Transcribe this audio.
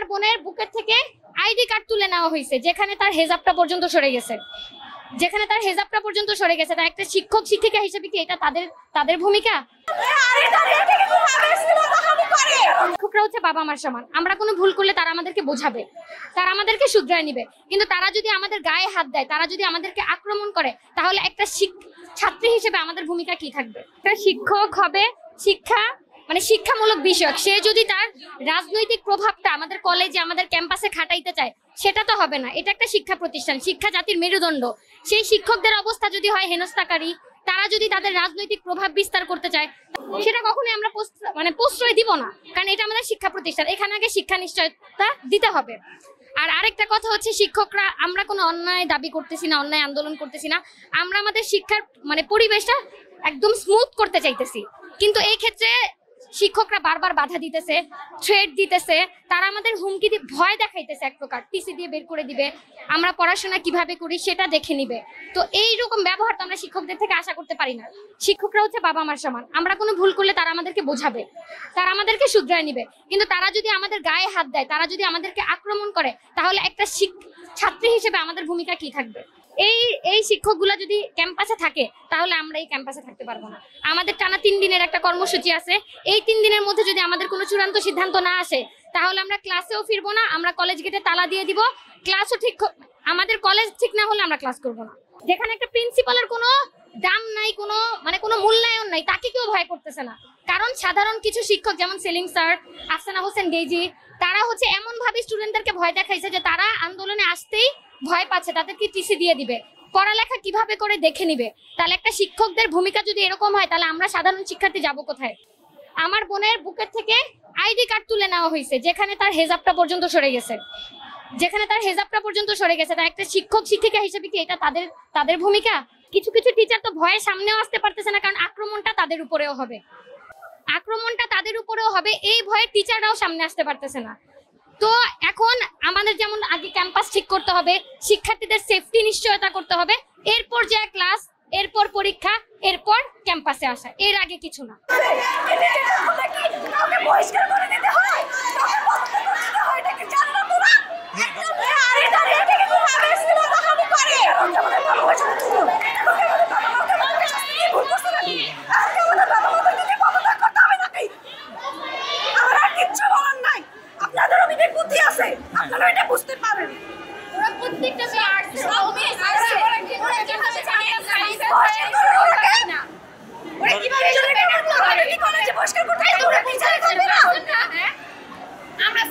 বোনের বুকের থেকে আইডি কার্ড তুলে নেওয়া হয়েছে, যেখানে তার হেজাবটা পর্যন্ত সরে গেছে, তা একটা শিক্ষক শিক্ষিকা হিসেবে কি এটা তাদের ভূমিকা? শিক্ষকরা হচ্ছে বাবা মার সমান। আমরা কোনো ভুল করলে তারা আমাদেরকে বোঝাবে, তারা আমাদেরকে শুধরায় নিবে। কিন্তু তারা যদি আমাদের গায়ে হাত দেয়, তারা যদি আমাদেরকে আক্রমণ করে, তাহলে একটা ছাত্রী হিসেবে আমাদের ভূমিকা কি থাকবে? একটা শিক্ষক হবে শিক্ষামূলক বিষয়ক, সে যদি তার রাজনৈতিক প্রভাবটা আমাদের কলেজে আমাদের ক্যাম্পাসে খাটাইতে চায়, সেটা তো হবে না। এটা একটা শিক্ষা প্রতিষ্ঠান, শিক্ষা জাতির মেরুদণ্ড। সেই শিক্ষকদের অবস্থা যদি হয় হেনস্থাকারী, তারা যদি তাদের রাজনৈতিক প্রভাব বিস্তার করতে চায়, সেটা কখনোই আমরা প্রশ্রয় দিব না, কারণ এটা আমাদের শিক্ষা প্রতিষ্ঠান। এখানে আগে শিক্ষা নিশ্চয়তা দিতে হবে। আর আরেকটা কথা হচ্ছে, শিক্ষকরা আমরা কোনো অন্যায় দাবি করতেছি না, অন্যায় আন্দোলন করতেছি না, আমরা আমাদের শিক্ষার পরিবেশটা একদম স্মুথ করতে চাইতেছি। কিন্তু এই ক্ষেত্রে শিক্ষকরা বারবার বাধা দিতেছে, থ্রেট দিতেছে, তারা আমাদের হুমকি দিয়ে ভয় দেখাইতেছে, এক প্রকার টিসি দিয়ে বের করে দিবে, আমরা পড়াশোনা কিভাবে করি সেটা দেখে নিবে। তো এই রকম ব্যবহার তো আমরা শিক্ষকদের থেকে আশা করতে পারি না। শিক্ষকরা হচ্ছে বাবা মার সমান। আমরা কোনো ভুল করলে তারা আমাদেরকে বোঝাবে, তারা আমাদেরকে শুধরায় নিবে। কিন্তু তারা যদি আমাদের গায়ে হাত দেয়, তারা যদি আমাদেরকে আক্রমণ করে, তাহলে একটা ছাত্রী হিসেবে আমাদের ভূমিকা কি থাকবে? এই শিক্ষকগুলা যদি ক্যাম্পাসে থাকে, তাহলে আমরা এই ক্যাম্পাসে থাকতে পারবো না। আমাদের টানা 3 দিনের একটা কর্মসূচি আছে। এই 3 দিনের মধ্যে যদি আমাদের কোনো চূড়ান্ত সিদ্ধান্ত না আসে, তাহলে আমরা ক্লাসেও ফিরবো না, আমরা কলেজ গেটে তালা দিয়ে দিব। ক্লাসও আমাদের কলেজ ঠিক না হলে আমরা ক্লাস করবো না। যেখানে একটা প্রিন্সিপালের কোনো দাম নাই, কোনো মূল্যায়ন নাই, তাকে কেউ ভয় করতেছে না। কারণ সাধারণ কিছু শিক্ষক, যেমন সেলিম স্যার, আফসানা হোসেন ডেইজি, তারা হচ্ছে এমন ভাবে স্টুডেন্টদেরকে ভয় দেখাইছে যে তারা আন্দোলনে আসতেই ভয় পাচ্ছে, তাদেরকে টিসি দিয়ে দিবে, পড়ালেখা কিভাবে করে দেখে নিবে। তাহলে একটা শিক্ষকদের ভূমিকা যদি এরকম হয়, তাহলে আমরা সাধারণ শিক্ষার্থী যাব কোথায়? আমার বোনের বুকের থেকে আইডি কার্ড তুলে নেওয়া হয়েছে, যেখানে তার হেজাবটা পর্যন্ত সরে গেছে, তা একটা শিক্ষক শিক্ষিকা হিসেবে কি এটা তাদের ভূমিকা? কিছু কিছু টিচার তো ভয়ে সামনেও আসতে পারতেছে না, কারণ আক্রমণটা তাদের উপরেও হবে, এই ভয়ে টিচাররাও সামনে আসতে পারতেছে না। তো এখন আমাদের যেমন আগে ক্যাম্পাস ঠিক করতে হবে, শিক্ষার্থীদের সেফটি নিশ্চয়তা করতে হবে, এরপর যে ক্লাস, এরপর পরীক্ষা, এরপর ক্যাম্পাসে আসা, এর আগে কিছু না। আপনারা এটা বুঝতে পারেন, ওরা প্রত্যেকটা আমরা